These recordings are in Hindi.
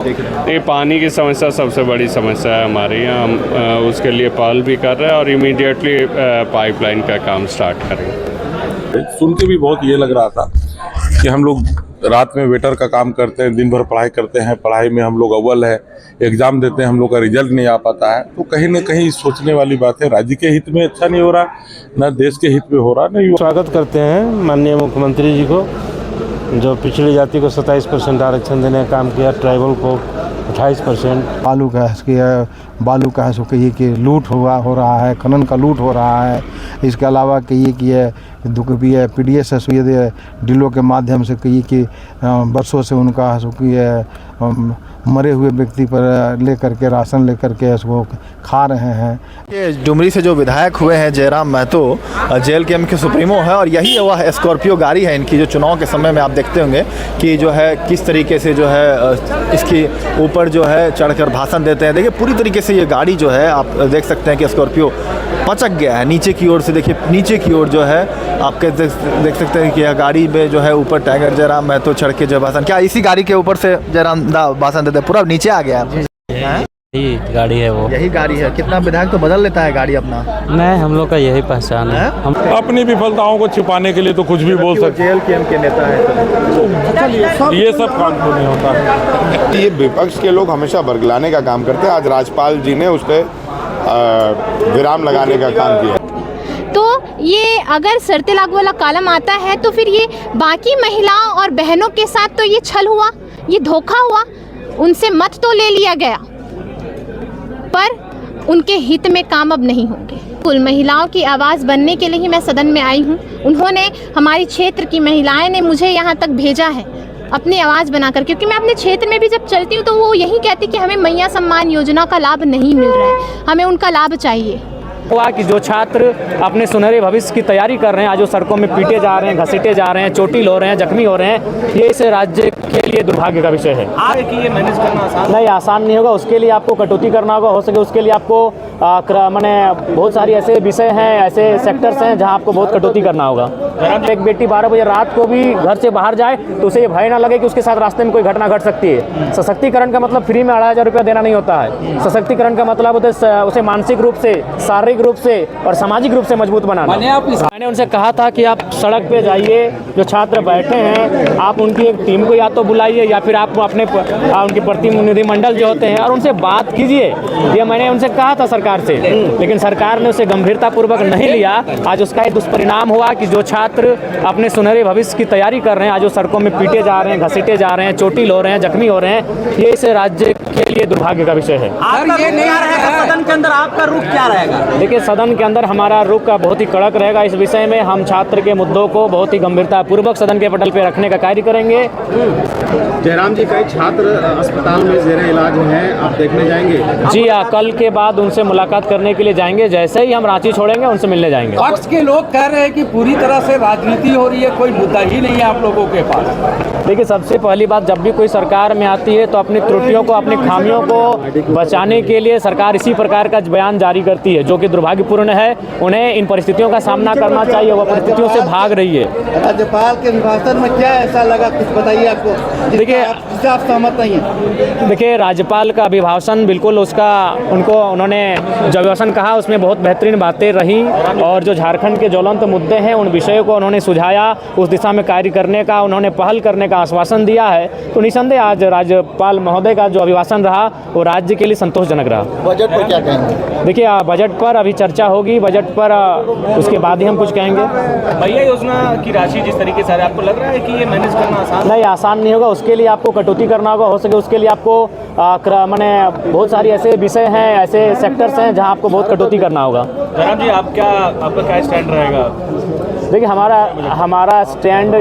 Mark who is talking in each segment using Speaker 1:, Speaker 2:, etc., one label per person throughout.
Speaker 1: ये पानी की समस्या सबसे बड़ी समस्या है हमारे यहाँ। हम उसके लिए पहल भी कर रहे हैं और इमीडिएटली पाइपलाइन का काम स्टार्ट करेंगे।
Speaker 2: सुन के भी बहुत ये लग रहा था कि हम लोग रात में वेटर का काम करते हैं, दिन भर पढ़ाई करते हैं, पढ़ाई में हम लोग अव्वल है, एग्जाम देते हैं, हम लोग का रिजल्ट नहीं आ पाता है। तो कहीं ना कहीं सोचने वाली बात है। राज्य के हित में अच्छा नहीं हो रहा, न देश के हित में हो रहा। नहीं
Speaker 3: स्वागत करते हैं माननीय मुख्यमंत्री जी को, जो पिछड़ी जाति को 27% आरक्षण देने का काम किया, ट्राइबल को 28%।
Speaker 4: बालू का है सो कहिए कि लूट हो रहा है, खनन का लूट हो रहा है। इसके अलावा कहिए कि ये PDS है सो ये डीलों के माध्यम से कहिए कि बरसों से उनका सो कि मरे हुए व्यक्ति पर लेकर के राशन लेकर के इसको खा रहे हैं।
Speaker 5: ये डुमरी से जो विधायक हुए हैं जयराम महतो, JLKM के सुप्रीमो है, और यही वह स्कॉर्पियो गाड़ी है इनकी, जो चुनाव के समय में आप देखते होंगे कि जो है किस तरीके से जो है इसकी ऊपर जो है चढ़कर भाषण देते हैं। देखिए पूरी तरीके से ये गाड़ी जो है आप देख सकते हैं कि स्कॉर्पियो पचक गया है नीचे की ओर से। देखिए नीचे की ओर जो है आप देख सकते हैं कि यह गाड़ी में जो है ऊपर टाइगर जयराम महतो चढ़ के जो भाषण, क्या इसी गाड़ी के ऊपर से जयराम भाषण देते, पूरा नीचे आ गया
Speaker 6: यही गाड़ी है वो,
Speaker 5: यही गाड़ी है। कितना विधायक तो बदल लेता है गाड़ी अपना।
Speaker 6: नहीं, हम लोग का यही पहचान है। हम
Speaker 2: अपनी विफलताओं को छिपाने के लिए तो कुछ भी बोल सकते हैं।
Speaker 5: JLKM के नेता है,
Speaker 2: ये सब काम तो नहीं होता।
Speaker 7: ये विपक्ष के लोग हमेशा बरगलाने का काम करते हैं। आज राज्यपाल जी ने उस पर विराम लगाने का काम किया।
Speaker 8: तो ये अगर शर्तें लागू वाला कॉलम आता है तो फिर ये बाकी महिलाओं और बहनों के साथ तो ये छल हुआ, ये धोखा हुआ। उनसे मत तो ले लिया गया पर उनके हित में काम अब नहीं होंगे। कुल महिलाओं की आवाज़ बनने के लिए ही मैं सदन में आई हूँ। उन्होंने, हमारी क्षेत्र की महिलाएं ने मुझे यहाँ तक भेजा है अपनी आवाज़ बनाकर, क्योंकि मैं अपने क्षेत्र में भी जब चलती हूँ तो वो यही कहती कि हमें मैया सम्मान योजना का लाभ नहीं मिल रहा है, हमें उनका लाभ चाहिए।
Speaker 6: हुआ कि जो छात्र अपने सुनहरे भविष्य की तैयारी कर रहे हैं, आज जो सड़कों में पीटे जा रहे हैं, घसीटे जा रहे हैं, चोटिल हो रहे हैं, जख्मी हो रहे हैं, ये इस राज्य के लिए दुर्भाग्य का विषय है।
Speaker 5: कि ये मैनेज करना आसान
Speaker 6: नहीं, आसान नहीं होगा। उसके लिए आपको कटौती करना होगा, हो सके उसके लिए आपको मैंने बहुत सारी ऐसे विषय हैं, ऐसे सेक्टर्स हैं जहां आपको बहुत कटौती करना होगा। एक बेटी 12 बजे रात को भी घर से बाहर जाए तो उसे ये भय ना लगे कि उसके साथ रास्ते में कोई घटना घट सकती है। सशक्तिकरण का मतलब फ्री में 2500 रुपया देना नहीं होता है। सशक्तिकरण का मतलब उसे मानसिक रूप से, शारीरिक रूप से और सामाजिक रूप से मजबूत बनाना। मैंने उनसे कहा था कि आप सड़क पे जाइए, जो छात्र बैठे हैं आप उनकी एक टीम को या तो बुलाइए या फिर आप अपने उनके प्रतिनिधिमंडल जो होते हैं और उनसे बात कीजिए। ये मैंने उनसे कहा था सरकार से, लेकिन सरकार ने उसे गंभीरतापूर्वक नहीं लिया। आज उसका एक दुष्परिणाम हुआ कि जो छात्र अपने सुनहरे भविष्य की तैयारी कर रहे हैं, आज जो सड़कों में पीटे जा रहे हैं, घसीटे जा रहे हैं, चोटिल हो रहे हैं, जख्मी हो रहे हैं, ये इस राज्य के लिए दुर्भाग्य का विषय है।
Speaker 5: सदन के अंदर आपका रुख क्या रहेगा?
Speaker 6: देखिए, सदन के अंदर हमारा रुख बहुत ही कड़क रहेगा। इस विषय में हम छात्र के मुद्दों को बहुत ही गंभीरतापूर्वक सदन के पटल पर रखने का कार्य करेंगे।
Speaker 5: जयराम जी, कई छात्र अस्पताल में जेर इलाज हैं, आप देखने जाएंगे?
Speaker 6: जी हाँ, कल के बाद उनसे मुलाकात करने के लिए जाएंगे। जैसे ही हम रांची छोड़ेंगे उनसे मिलने जाएंगे।
Speaker 9: पक्ष के लोग कह रहे हैं कि पूरी तरह से राजनीति हो रही है, कोई मुद्दा ही नहीं है आप लोगों के पास।
Speaker 6: देखिए, सबसे पहली बात, जब भी कोई सरकार में आती है तो अपनी त्रुटियों को, अपनी खामियों को बचाने के लिए सरकार इसी प्रकार का बयान जारी करती है, जो कि दुर्भाग्यपूर्ण है। उन्हें इन परिस्थितियों का सामना करना चाहिए, वो परिस्थितियों से भाग रही है।
Speaker 5: राज्यपाल के अभिभाषण में क्या ऐसा लगा, कुछ बताइए आपको,
Speaker 6: देखिए,
Speaker 5: जिससे आप सहमत नहीं हैं?
Speaker 6: देखिए, राज्यपाल का अभिभाषण बिल्कुल उन्होंने जो अभिभाषण कहा उसमें बहुत बेहतरीन बातें रही, और जो झारखंड के ज्वलंत मुद्दे हैं उन विषयों को उन्होंने सुझाया, उस दिशा में कार्य करने का उन्होंने पहल करने का आश्वासन दिया है। तो निसंदेह आज राज्यपाल महोदय का जो अभिभाषण रहा वो राज्य के लिए संतोषजनक रहा।
Speaker 5: बजट पर क्या कहेंगे?
Speaker 6: देखिए, बजट पर अभी चर्चा होगी, बजट पर उसके बाद ही हम कुछ कहेंगे।
Speaker 5: भैया, योजना की राशि जिस तरीके से आपको लग रहा है कि ये मैनेज करना आसान?
Speaker 6: नहीं, आसान नहीं होगा। उसके लिए आपको कटौती करना होगा, हो सके उसके लिए आपको मैंने बहुत सारी ऐसे विषय हैं, ऐसे सेक्टर्स हैं जहां आपको बहुत कटौती करना होगा।
Speaker 5: जयराम जी, आपका क्या स्टैंड रहेगा?
Speaker 6: देखिए, हमारा स्टैंड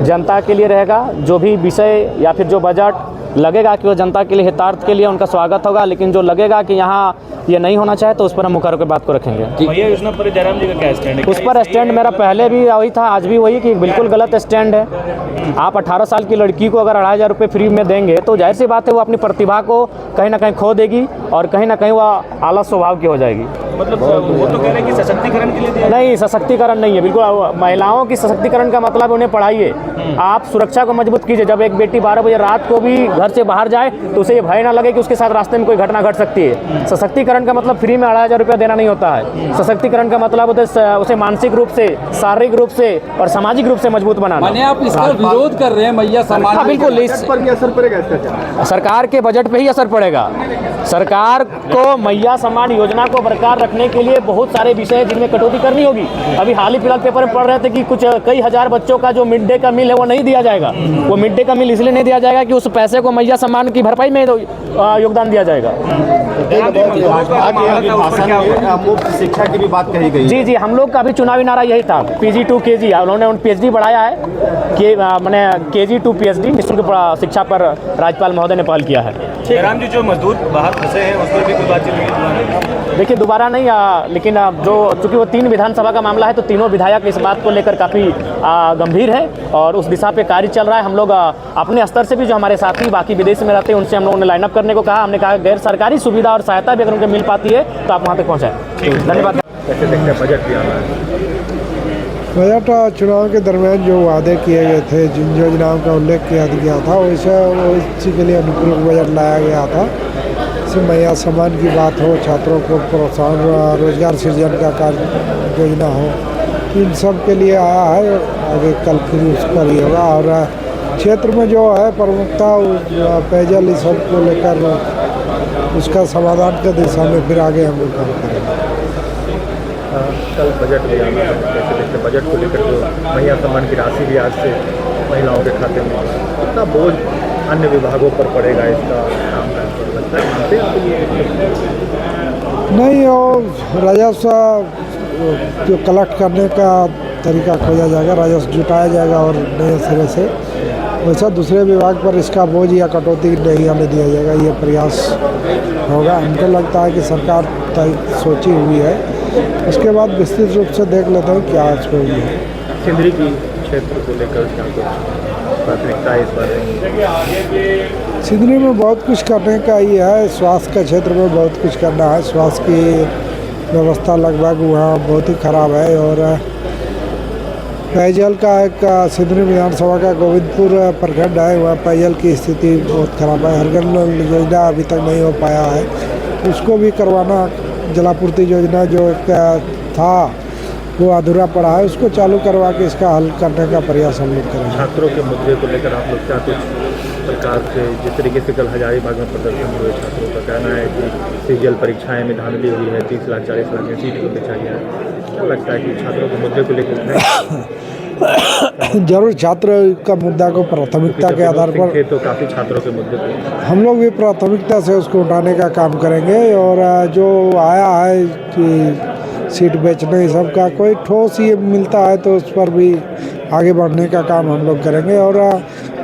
Speaker 6: जनता के लिए रहेगा। जो भी विषय या फिर जो बजट लगेगा कि वो जनता के लिए हितार्थ के लिए, उनका स्वागत होगा, लेकिन जो लगेगा कि यहाँ ये नहीं होना चाहे तो उस पर हम मुकर के बात को रखेंगे।
Speaker 5: भैया, योजना पर जयराम जी का क्या स्टैंड है?
Speaker 6: उस पर स्टैंड मेरा पहले भी वही था, आज भी वही, कि बिल्कुल गलत स्टैंड है। आप 18 साल की लड़की को अगर 2500 रुपये फ्री में देंगे तो जाहिर सी बात है वो अपनी प्रतिभा को कहीं ना कहीं खो देगी और कहीं ना कहीं वह आलस स्वभाव की हो जाएगी।
Speaker 5: मतलब वो तो कह रहे हैं कि सशक्तिकरण के लिए दिया?
Speaker 6: नहीं, सशक्तिकरण नहीं है, बिल्कुल। महिलाओं की सशक्तिकरण का मतलब उन्हें पढ़ाइए, आप सुरक्षा को मजबूत कीजिए। जब एक बेटी 12 बजे रात को भी घर से बाहर जाए तो उसे ये भय ना लगे कि उसके साथ रास्ते में कोई घटना घट सकती है। सशक्तिकरण का मतलब फ्री में 2,500 रुपया देना नहीं होता है। सशक्तिकरण का मतलब होता है उसे मानसिक रूप से, शारीरिक रूप से और सामाजिक रूप से मजबूत बनाना।
Speaker 9: माने आप इसका विरोध कर रहे हैं मैया सम्मान?
Speaker 6: हाँ बिल्कुल, इस
Speaker 5: पर क्या असर पड़ेगा इसका?
Speaker 6: सरकार के बजट पे ही असर पड़ेगा। सरकार को मैया सम्मान योजना को बरकरार रखने के लिए बहुत सारे विषय हैं जिनमें कटौती करनी होगी। अभी हाल ही फिलहाल पेपर में पढ़ रहे थे कि कुछ कई हजार बच्चों का जो मिड डे का मील है वो नहीं दिया जाएगा। वो मिड डे का मील इसलिए नहीं दिया जाएगा कि उस पैसे को मैया सम्मान की भरपाई में योगदान दिया जाएगा।
Speaker 5: मुफ्त शिक्षा की भी बात कही गई।
Speaker 6: जी, हम लोग का अभी चुनावी नारा यही था, PG to KG। उन्होंने PhD बढ़ाया है कि मैंने KG to PhD निःशुल्क शिक्षा पर राज्यपाल महोदय ने पहल किया है।
Speaker 5: जयराम जी, जो मजदूर बाहर फंसे हैं उस पर भी कोई बातचीत हुई?
Speaker 6: देखिए दोबारा नहीं, लेकिन जो चूंकि वो 3 विधानसभा का मामला है तो तीनों विधायक इस बात को लेकर काफ़ी गंभीर है और उस दिशा पे कार्य चल रहा है। हम लोग अपने स्तर से भी जो हमारे साथी बाकी विदेश में रहते हैं उनसे हम लोगों ने लाइनअप करने को कहा। हमने कहा गैर सरकारी सुविधा और सहायता भी अगर उनको मिल पाती है तो आप वहाँ तक पहुँचाएं। धन्यवाद।
Speaker 5: कैसे देखते हैं बजट भी आ रहा है?
Speaker 4: बजट चुनाव के दरमियान जो वादे किए गए थे, जिन योजनाओं का उल्लेख किया गया था वैसे इसी के लिए अनुपूरक बजट लाया गया था। इसमें मैया सम्मान की बात हो, छात्रों को प्रोत्साहन, रोजगार सृजन का कार्य योजना हो, इन सब के लिए आया है। आगे कल फिर उस पर ही होगा और क्षेत्र में जो है प्रमुखता पेयजल इस सब को लेकर उसका समाधान की दिशा में फिर आगे हम लोग काम करेंगे।
Speaker 5: कल बजट भी आना है, कैसे देखते हैं बजट को लेकर? जो मैया सम्मान की राशि भी आज से महिलाओं के खाते में, कितना बोझ अन्य विभागों पर पड़ेगा इसका काम लगता है?
Speaker 4: नहीं, और राजस्व जो कलेक्ट करने का तरीका खोजा जाएगा, राजस्व जुटाया जाएगा और नए सिरे से वैसा दूसरे विभाग पर इसका बोझ या कटौती नहीं आने दिया जाएगा। ये प्रयास होगा। हमको लगता है कि सरकार सोची हुई है, उसके बाद विस्तृत रूप से देख लेते हैं क्या आज हुई है।
Speaker 5: केंद्रीय की क्षेत्र को लेकर क्या कुछ प्राथमिकता इस बार?
Speaker 4: सिंधरी में बहुत कुछ करने का ही है। स्वास्थ्य के क्षेत्र में बहुत कुछ करना है। स्वास्थ्य की व्यवस्था लगभग वहाँ बहुत ही खराब है और पेयजल का एक सिंधरी विधानसभा का गोविंदपुर प्रखंड है, वहाँ पेयजल की स्थिति बहुत खराब है। हर घर नल योजना अभी तक नहीं हो पाया है, उसको भी करवाना। जलापूर्ति योजना जो एक था वो अधूरा पड़ा है, उसको चालू करवा के इसका हल करने का प्रयास हम लोग करेंगे।
Speaker 5: छात्रों के मुद्दे को लेकर आप लोग क्या कुछ सरकार से, जिस तरीके से कल हजारीबाग में प्रदर्शन हुए, छात्रों का कहना है कि सीजीएल परीक्षाएं में धांधली हुई है, 30 लाख 40 लाख की सीट को बेचा गया है, क्या लगता है कि छात्रों के मुद्दे को लेकर?
Speaker 4: जरूर छात्र का मुद्दा को प्राथमिकता के आधार पर
Speaker 5: तो काफ़ी छात्रों के मुद्दे पर
Speaker 4: हम लोग भी प्राथमिकता से उसको उठाने का काम करेंगे और जो आया है कि सीट बेचने सब का कोई ठोस ये मिलता है तो उस पर भी आगे बढ़ने का काम हम लोग करेंगे और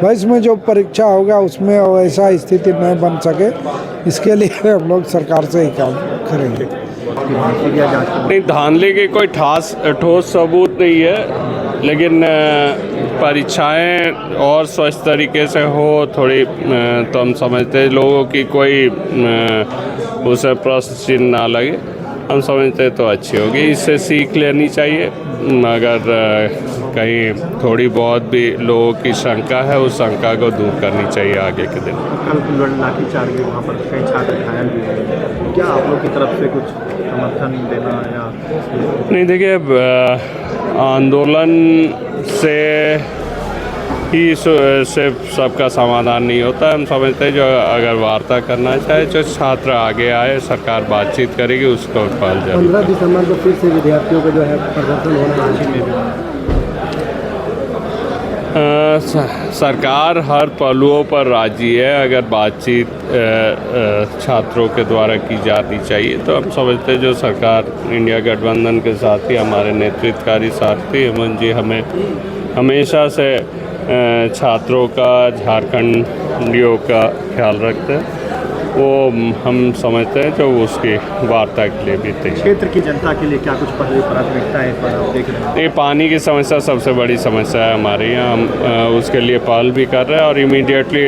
Speaker 4: भविष्य में जो परीक्षा होगा उसमें ऐसा स्थिति न बन सके, इसके लिए हम लोग सरकार से ही काम करेंगे।
Speaker 1: नहीं, धांधली के कोई ठोस सबूत नहीं है, लेकिन परीक्षाएं और स्वच्छ तरीके से हो थोड़ी, तो हम समझते हैं लोगों की कोई उसे प्रश्न चिन्ह ना लगे, हम समझते तो अच्छी होगी। इससे सीख लेनी चाहिए। अगर कहीं थोड़ी बहुत भी लोगों की शंका है, उस शंका को दूर करनी चाहिए आगे के दिन।
Speaker 5: कल लाठीचार्ज भी वहाँ पर कई छात्र घायल भी हैं, क्या आप लोग की तरफ से कुछ समर्थन देना या?
Speaker 1: नहीं, देखिए आंदोलन से ही सिर्फ सबका समाधान नहीं होता। हम समझते हैं जो अगर वार्ता करना चाहे, जो छात्र आगे आए, सरकार बातचीत करेगी, उसको फल जाए।
Speaker 5: 15 दिसंबर को फिर से विद्यार्थियों का जो है प्रदर्शन होना रांची में भी।
Speaker 1: सरकार हर पहलुओं पर राजी है। अगर बातचीत छात्रों के द्वारा की जानी चाहिए तो हम समझते हैं जो सरकार इंडिया गठबंधन के साथ ही हमारे नेतृत्वकारी साथी हेमंत जी हमें हमेशा से छात्रों का, झारखंडियों का ख्याल रखते हैं, वो हम समझते हैं जो उसकी वार्ता के लिए भी तैयार।
Speaker 5: क्षेत्र की जनता के लिए क्या कुछ पहले प्राथमिकताएं पर आप देख रहे हैं?
Speaker 1: ये पानी की समस्या सबसे बड़ी समस्या है हमारे यहाँ। हम उसके लिए पहल भी कर रहे हैं और इमीडिएटली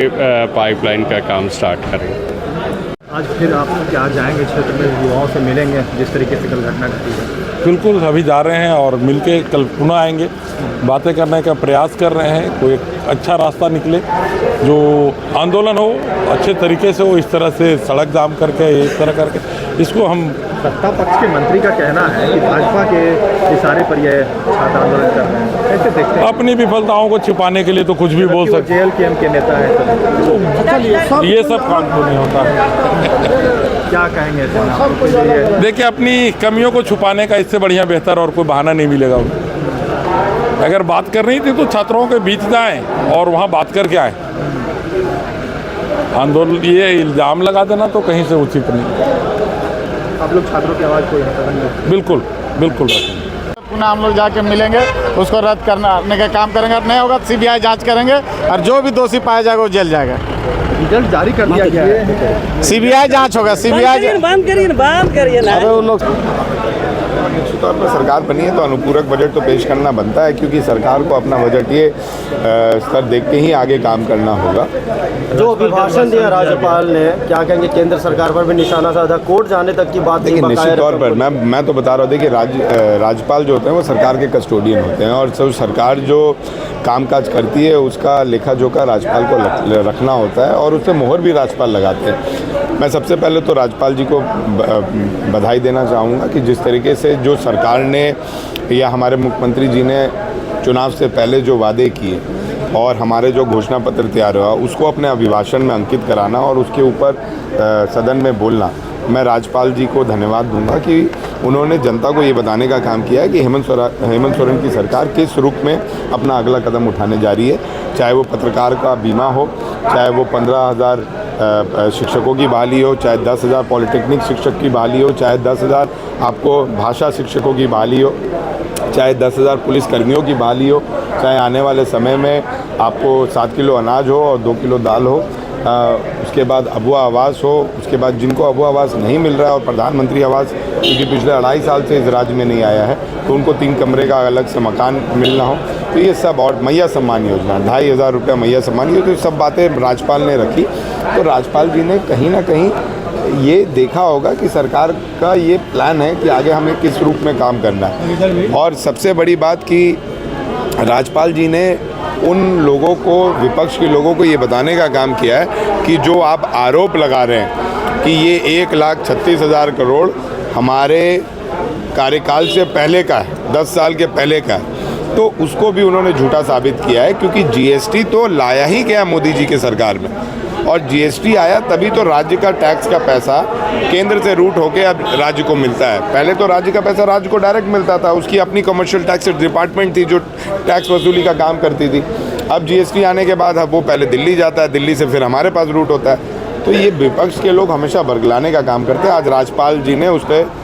Speaker 1: पाइपलाइन का काम स्टार्ट करेंगे।
Speaker 5: आज फिर आप क्या जाएंगे क्षेत्र में, युवाओं से मिलेंगे जिस तरीके से कल घटना घटी है?
Speaker 2: बिल्कुल, अभी जा रहे हैं और मिलके कल पुनः आएंगे। बातें करने का प्रयास कर रहे हैं, कोई एक अच्छा रास्ता निकले, जो आंदोलन हो अच्छे तरीके से हो, इस तरह से सड़क जाम करके इस तरह करके इसको हम।
Speaker 5: सत्ता पक्ष के मंत्री का कहना है कि भाजपा के इशारे पर यह छात्र आंदोलन कर रहे हैं, कैसे देखते हैं?
Speaker 2: अपनी विफलताओं को छिपाने के लिए तो कुछ भी बोल सकते हैं।
Speaker 5: JLKM के नेता है,
Speaker 2: ये सब काम तो नहीं होता
Speaker 5: क्या कहेंगे ऐसे में आपको?
Speaker 2: देखिए, अपनी कमियों को छुपाने का इससे बढ़िया बेहतर और कोई बहाना नहीं मिलेगा उन्हें। अगर बात करनी थी तो छात्रों के बीच जाएं और वहाँ बात करके आए। आंदोलन ये इल्ज़ाम लगा देना तो कहीं से उचित नहीं।
Speaker 5: आप लोग छात्रों की आवाज़ को यहाँ तक रखेंगे?
Speaker 2: बिल्कुल बिल्कुल रखेंगे।
Speaker 10: पुनः हम लोग जाके मिलेंगे, उसको रद्द करने का काम करेंगे। नहीं होगा तो CBI जांच करेंगे और जो भी दोषी पाया जाएगा वो जेल जाएगा।
Speaker 5: रिजल्ट जारी कर दिया गया है,
Speaker 10: CBI जांच होगा। CBI
Speaker 6: बंद करिए ना।
Speaker 5: उन लोग
Speaker 7: निश्चित तौर पर सरकार बनी है तो अनुपूरक बजट तो पेश करना बनता है, क्योंकि सरकार को अपना बजट ये स्तर देख के ही आगे काम करना होगा।
Speaker 11: जो अभिभाषण दिया राज्यपाल ने, क्या कहेंगे, केंद्र सरकार पर भी निशाना साधा, कोर्ट जाने तक की बात।
Speaker 7: देखिए, निश्चित तौर पर मैं तो बता रहा हूँ, देखिए राज्यपाल जो होते हैं वो सरकार के कस्टोडियन होते हैं, और सब सरकार जो कामकाज करती है उसका लेखा जोखा राज्यपाल को रखना होता है, और उससे मोहर भी राज्यपाल लगाते हैं। मैं सबसे पहले तो राज्यपाल जी को बधाई देना चाहूँगा कि जिस तरीके से जो सरकार ने या हमारे मुख्यमंत्री जी ने चुनाव से पहले जो वादे किए और हमारे जो घोषणा पत्र तैयार हुआ उसको अपने अभिभाषण में अंकित कराना और उसके ऊपर सदन में बोलना, मैं राज्यपाल जी को धन्यवाद दूंगा कि उन्होंने जनता को ये बताने का काम किया है कि हेमंत सोरेन की सरकार किस रूप में अपना अगला कदम उठाने जा रही है। चाहे वो पत्रकार का बीमा हो, चाहे वो 15,000 शिक्षकों की बहाली हो, चाहे 10,000 पॉलिटेक्निक शिक्षक की बहाली हो, चाहे 10,000 आपको भाषा शिक्षकों की बहाली हो, चाहे 10,000 पुलिस कर्मियों की बहाली हो, चाहे आने वाले समय में आपको 7 किलो अनाज हो और 2 किलो दाल हो, उसके बाद अबुआ आवास हो, उसके बाद जिनको अबुआ आवास नहीं मिल रहा है और प्रधानमंत्री आवास क्योंकि पिछले 2.5 साल से इस राज्य में नहीं आया है तो उनको 3 कमरे का अलग से मकान मिलना हो, तो ये सब, और मैया सम्मान योजना 2,500 रुपये मैया सम्मान योजना, तो सब बातें राज्यपाल ने रखी। तो राज्यपाल जी ने कहीं ना कहीं ये देखा होगा कि सरकार का ये प्लान है कि आगे हमें किस रूप में काम करना है। और सबसे बड़ी बात कि राज्यपाल जी ने उन लोगों को, विपक्ष के लोगों को ये बताने का काम किया है कि जो आप आरोप लगा रहे हैं कि ये 1,36,000 करोड़ हमारे कार्यकाल से पहले का है, 10 साल के पहले का है, तो उसको भी उन्होंने झूठा साबित किया है, क्योंकि GST तो लाया ही गया मोदी जी के सरकार में, और GST आया तभी तो राज्य का टैक्स का पैसा केंद्र से रूट होके अब राज्य को मिलता है। पहले तो राज्य का पैसा राज्य को डायरेक्ट मिलता था, उसकी अपनी कमर्शियल टैक्स डिपार्टमेंट थी जो टैक्स वसूली का काम करती थी। अब GST आने के बाद वो पहले दिल्ली जाता है, दिल्ली से फिर हमारे पास रूट होता है। तो ये विपक्ष के लोग हमेशा बरगलाने का काम करते हैं। आज राज्यपाल जी ने उस पर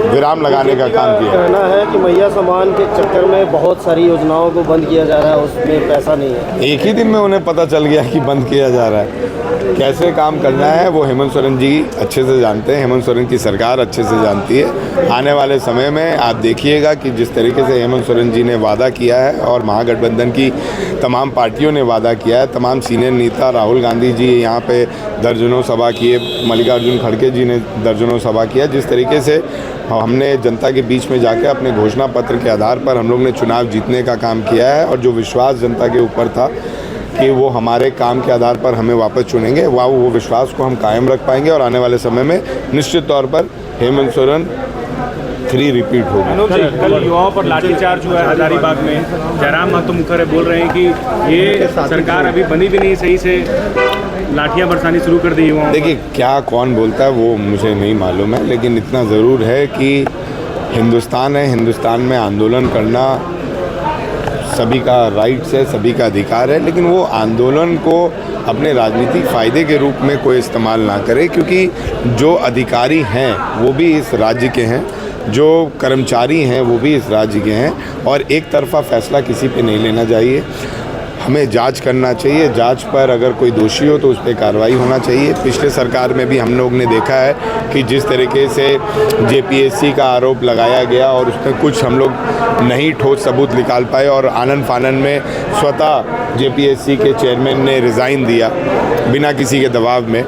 Speaker 7: विराम लगाने का काम किया।
Speaker 11: कहना है कि मैया सम्मान के चक्कर में बहुत सारी योजनाओं को बंद किया जा रहा है, उसमें पैसा नहीं है।
Speaker 7: एक ही दिन में उन्हें पता चल गया कि बंद किया जा रहा है। कैसे काम करना है वो हेमंत सोरेन जी अच्छे से जानते हैं, हेमंत सोरेन की सरकार अच्छे से जानती है। आने वाले समय में आप देखिएगा कि जिस तरीके से हेमंत सोरेन जी ने वादा किया है और महागठबंधन की तमाम पार्टियों ने वादा किया है, तमाम सीनियर नेता, राहुल गांधी जी यहाँ पे दर्जनों सभा किए, मल्लिकार्जुन खड़गे जी ने दर्जनों सभा किया, जिस तरीके से हमने जनता के बीच में जाकर अपने घोषणा पत्र के आधार पर हम लोग ने चुनाव जीतने का काम किया है, और जो विश्वास जनता के ऊपर था कि वो हमारे काम के आधार पर हमें वापस चुनेंगे, वो विश्वास को हम कायम रख पाएंगे, और आने वाले समय में निश्चित तौर पर हेमंत सोरेन 3 रिपीट होगी।
Speaker 12: कल युवाओं पर लाठीचार्ज हुआ है हजारीबाग में, जयराम महतो मुखर्जी बोल रहे हैं कि ये सरकार अभी बनी भी नहीं सही से, लाठियां बरसानी शुरू कर दी युवाओं।
Speaker 7: देखिए, क्या कौन बोलता है वो मुझे नहीं मालूम है, लेकिन इतना ज़रूर है कि हिंदुस्तान है, हिंदुस्तान में आंदोलन करना सभी का राइट्स है, सभी का अधिकार है, लेकिन वो आंदोलन को अपने राजनीतिक फ़ायदे के रूप में कोई इस्तेमाल ना करे, क्योंकि जो अधिकारी हैं वो भी इस राज्य के हैं, जो कर्मचारी हैं वो भी इस राज्य के हैं, और एक तरफा फैसला किसी पे नहीं लेना चाहिए। हमें जांच करना चाहिए, जांच पर अगर कोई दोषी हो तो उस पर कार्रवाई होना चाहिए। पिछले सरकार में भी हम लोग ने देखा है कि जिस तरीके से जेपीएससी का आरोप लगाया गया और उसमें कुछ हम लोग नहीं ठोस सबूत निकाल पाए और आनन फानन में स्वतः जेपीएससी के चेयरमैन ने रिज़ाइन दिया बिना किसी के दबाव में,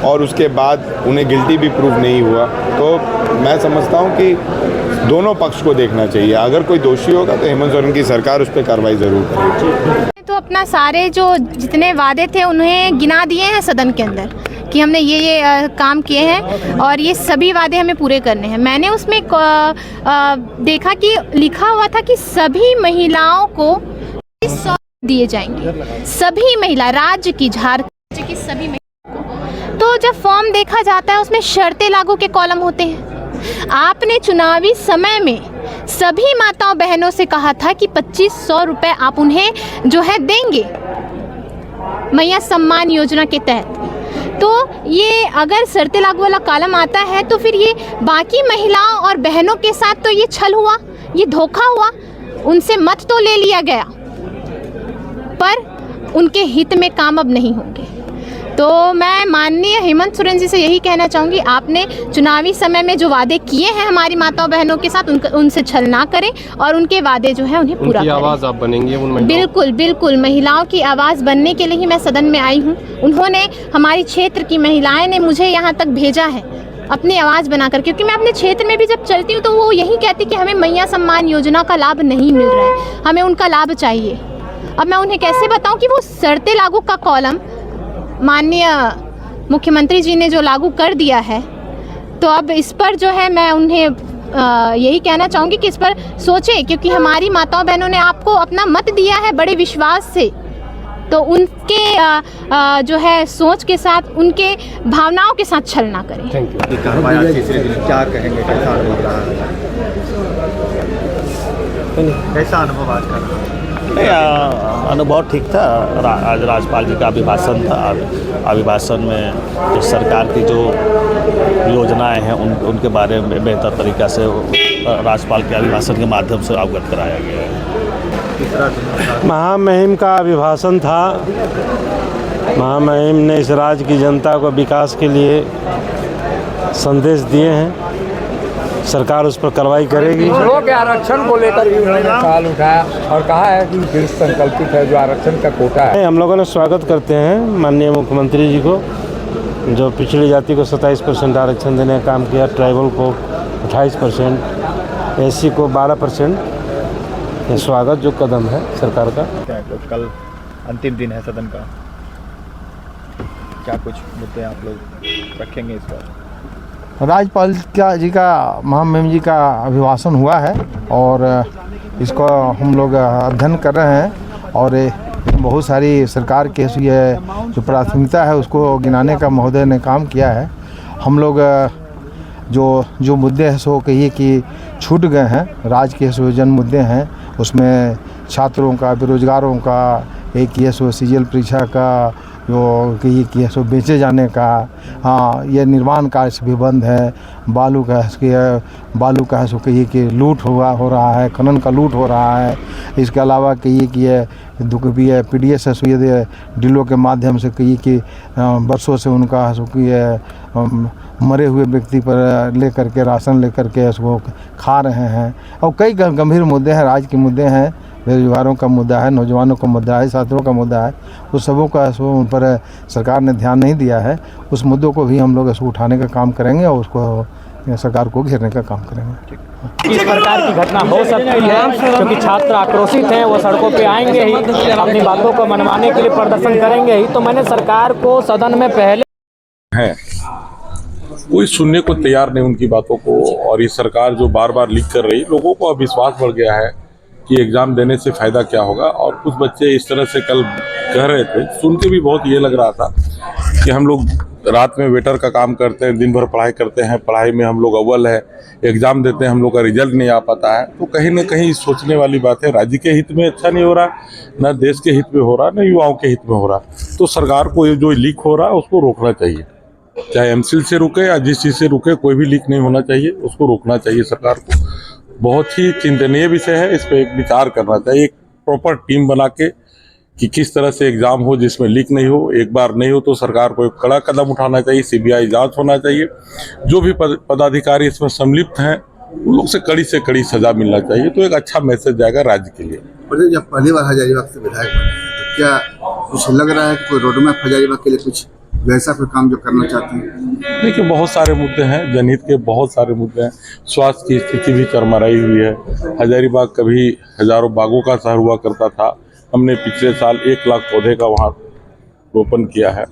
Speaker 7: और उसके बाद उन्हें गिल्टी भी प्रूव नहीं हुआ। तो मैं समझता हूं कि दोनों पक्ष को देखना चाहिए। अगर कोई दोषी होगा तो हेमंत सोरेन की सरकार उस पर कार्रवाई ज़रूर करेगी।
Speaker 8: तो अपना सारे जो जितने वादे थे उन्हें गिना दिए हैं सदन के अंदर कि हमने ये काम किए हैं और ये सभी वादे हमें पूरे करने हैं। मैंने उसमें देखा कि लिखा हुआ था कि सभी महिलाओं को 100 दिए जाएंगे, सभी महिला राज्य की, झारखंड की सभी महिलाओं को। तो जब फॉर्म देखा जाता है उसमें शर्तें लागू के कॉलम होते हैं। आपने चुनावी समय में सभी माताओं बहनों से कहा था कि 2500 रुपए आप उन्हें जो है देंगे मैया सम्मान योजना के तहत। तो ये अगर शर्तें लागू वाला कॉलम आता है तो फिर ये बाकी महिलाओं और बहनों के साथ तो ये छल हुआ, ये धोखा हुआ। उनसे मत तो ले लिया गया पर उनके हित में काम अब नहीं होंगे। तो मैं माननीय हेमंत सोरेन जी से यही कहना चाहूँगी, आपने चुनावी समय में जो वादे किए हैं हमारी माताओं बहनों के साथ उनसे छल ना करें और उनके वादे जो है उन्हें पूरा करें।
Speaker 1: आवाज़ आप बनेंगे उन महिलाओं?
Speaker 8: बिल्कुल बिल्कुल, महिलाओं की आवाज़ बनने के लिए ही मैं सदन में आई हूँ। उन्होंने, हमारी क्षेत्र की महिलाएं ने मुझे यहाँ तक भेजा है अपनी आवाज़ बनाकर, क्योंकि मैं अपने क्षेत्र में भी जब चलती हूँ तो वो यही कहती कि हमें मैया सम्मान योजना का लाभ नहीं मिल रहा है, हमें उनका लाभ चाहिए। अब मैं उन्हें कैसे बताऊँ कि वो शर्तें लागू का कॉलम माननीय मुख्यमंत्री जी ने जो लागू कर दिया है, तो अब इस पर जो है मैं उन्हें यही कहना चाहूँगी कि इस पर सोचें, क्योंकि हमारी माताओं बहनों ने आपको अपना मत दिया है बड़े विश्वास से। तो उनके जो है सोच के साथ, उनके भावनाओं के साथ छल ना करें।
Speaker 5: क्या कहेंगे, कैसा अनुभव रहा है? कैसा अनुभव आज का?
Speaker 13: नहीं, अनुभव ठीक था। आज राज्यपाल जी का अभिभाषण था। अभिभाषण में जो सरकार की जो योजनाएं हैं उनके बारे में बेहतर तरीक़ा से राज्यपाल के अभिभाषण के माध्यम से अवगत कराया गया है।
Speaker 3: महामहिम का अभिभाषण था। महामहिम ने इस राज्य की जनता को विकास के लिए संदेश दिए हैं। सरकार उस पर कार्रवाई करेगी।
Speaker 9: पिछड़ों के आरक्षण को लेकर भी उन्होंने सवाल उठाया और कहा है कि दृढ़ संकल्पित है जो आरक्षण का कोटा है।
Speaker 3: हम लोगों ने स्वागत करते हैं माननीय मुख्यमंत्री जी को, जो पिछड़ी जाति को 27% आरक्षण देने का काम किया, ट्राइबल को 28%, एससी को 12%। ये स्वागत जो कदम है सरकार का।
Speaker 5: कल अंतिम दिन है सदन का, क्या कुछ मुद्दे आप लोग रखेंगे इस पर?
Speaker 4: राज्यपाल जी का, महामहिम जी का अभिभाषण हुआ है और इसको हम लोग अध्ययन कर रहे हैं और बहुत सारी सरकार के ये जो प्राथमिकता है उसको गिनाने का महोदय ने काम किया है। हम लोग जो मुद्दे हैं सो कहिए कि छूट गए हैं, राज्य के सो जन मुद्दे हैं, उसमें छात्रों का, बेरोजगारों का, एक ये सो सीजीएल परीक्षा का जो कहिए कि सो बेचे जाने का, हाँ ये निर्माण कार्य से भी बंद है, बालू का है सो कहिए कि लूट हो रहा है, खनन का लूट हो रहा है। इसके अलावा कहिए कि ये पीडीएस है सो ये डीलों के माध्यम से कहिए कि बरसों से उनका सो कि मरे हुए व्यक्ति पर लेकर के राशन लेकर के उसको खा रहे हैं। और कई गंभीर मुद्दे हैं, राज्य के मुद्दे हैं, बेरोजगारों का मुद्दा है, नौजवानों का मुद्दा है, छात्रों का मुद्दा है। उस सबों का उन पर सरकार ने ध्यान नहीं दिया है। उस मुद्दों को भी हम लोग इसको उठाने का काम करेंगे और उसको सरकार को घेरने का काम करेंगे।
Speaker 6: इस प्रकार की घटना हो सकती है क्योंकि छात्र आक्रोशित हैं, वो सड़कों पे आएंगे ही, अपनी बातों को मनवाने के लिए प्रदर्शन करेंगे ही। तो मैंने सरकार को सदन में पहले
Speaker 2: है, कोई सुनने को तैयार नहीं उनकी बातों को, और ये सरकार जो बार बार लीक कर रही, लोगों को अब विश्वास बढ़ गया है कि एग्ज़ाम देने से फ़ायदा क्या होगा। और कुछ बच्चे इस तरह से कल कह रहे थे, सुन के भी बहुत ये लग रहा था कि हम लोग रात में वेटर का काम करते हैं, दिन भर पढ़ाई करते हैं, पढ़ाई में हम लोग अव्वल है, एग्ज़ाम देते हैं, हम लोग का रिजल्ट नहीं आ पाता है। तो कहीं ना कहीं सोचने वाली बात है, राज्य के हित में अच्छा नहीं हो रहा, न देश के हित में हो रहा, न युवाओं के हित में हो रहा। तो सरकार को ये जो लीक हो रहा है उसको रोकना चाहिए, चाहे एमसील से रुके या जिस चीज़ से रुके, कोई भी लीक नहीं होना चाहिए, उसको रोकना चाहिए सरकार को। बहुत ही चिंतनीय विषय है, इस पर एक विचार करना चाहिए, एक प्रॉपर टीम बना के कि किस तरह से एग्जाम हो जिसमें लीक नहीं हो। एक बार नहीं हो तो सरकार को एक कड़ा कदम उठाना चाहिए, सीबीआई जांच होना चाहिए। जो भी पदाधिकारी इसमें सम्मिलित हैं उन लोग से कड़ी सजा मिलना चाहिए, तो एक अच्छा मैसेज जाएगा राज्य के लिए।
Speaker 14: जब पहली बार हजारीबाग से विधायक बने तो क्या कुछ लग रहा है कि कोई रोड मैप हजारीबाग के लिए कुछ वैसा कोई काम जो करना चाहते हैं?
Speaker 2: देखिए, बहुत सारे मुद्दे हैं, जनहित के बहुत सारे मुद्दे हैं। स्वास्थ्य की स्थिति भी चरमराई हुई है। हजारीबाग कभी हजारों बागों का शहर हुआ करता था। हमने पिछले साल 1 लाख पौधे का वहाँ रोपण किया है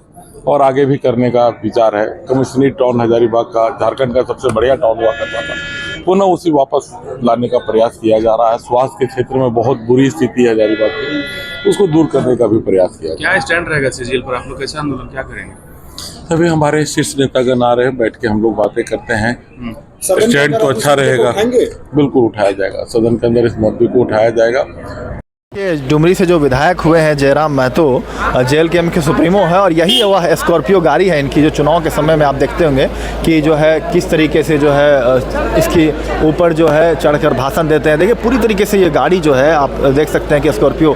Speaker 2: और आगे भी करने का विचार है। कमिश्नरी टाउन हजारीबाग का झारखंड का सबसे बढ़िया टाउन हुआ करता था, पुनः उसी वापस लाने का प्रयास किया जा रहा है। स्वास्थ्य के क्षेत्र में बहुत बुरी स्थिति है हजारीबाग की, उसको दूर करने का भी प्रयास किया।
Speaker 12: क्या स्टैंड रहेगा सीजीएल पर? आप लोग कैसे आंदोलन क्या करेंगे?
Speaker 2: अभी हमारे शीर्ष नेतागण आ रहे हैं, बैठ के हम लोग बातें करते हैं। स्टैंड तो अच्छा रहेगा, बिल्कुल उठाया जाएगा। सदन के अंदर इस मुद्दे को उठाया जाएगा।
Speaker 5: डुमरी से जो विधायक हुए हैं जयराम महतो, जेल के के सुप्रीमो है और यही वह स्कॉर्पियो गाड़ी है इनकी, जो चुनाव के समय में आप देखते होंगे कि जो है किस तरीके से जो है इसकी ऊपर जो है चढ़कर भाषण देते हैं। देखिए पूरी तरीके से ये गाड़ी जो है आप देख सकते हैं कि स्कॉर्पियो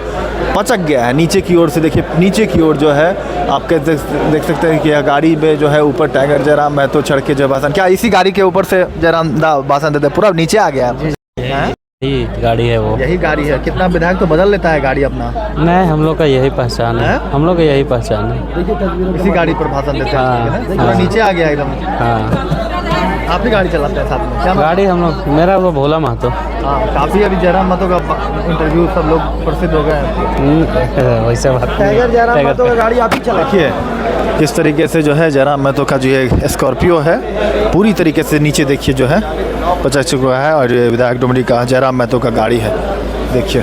Speaker 5: पचक गया है नीचे की ओर से। देखिए नीचे की ओर जो है आपके देख सकते हैं कि यह गाड़ी में जो है ऊपर टाइगर जयराम महतो चढ़ के जो भाषण, क्या इसी गाड़ी के ऊपर से जयराम भाषण देते हैं? पूरा नीचे आ गया है।
Speaker 6: यही गाड़ी है वो,
Speaker 5: यही गाड़ी है। कितना विधायक तो बदल लेता है गाड़ी अपना?
Speaker 6: नहीं, हम लोग का यही पहचान है, हम लोग का यही पहचान है।
Speaker 5: इसी गाड़ी पर भाषण देते हैं। पूरा नीचे आ गया एकदम।
Speaker 6: हाँ,
Speaker 5: आप ही गाड़ी चलाते हैं साथ में? क्या
Speaker 6: गाड़ी हम लोग, मेरा वो भोला महतो।
Speaker 5: हाँ, काफ़ी अभी जयराम महतो का इंटरव्यू सब लोग प्रसिद्ध हो गए हैं।
Speaker 6: वैसे बात
Speaker 5: टाइगर जयराम महतो का गाड़ी आप ही चलाती है। किस तरीके से जो है जयराम महतो का जो है स्कॉर्पियो है पूरी तरीके से नीचे देखिए जो है पचक चुका है और विधायक डुमरी का जयराम महतो का गाड़ी है। देखिए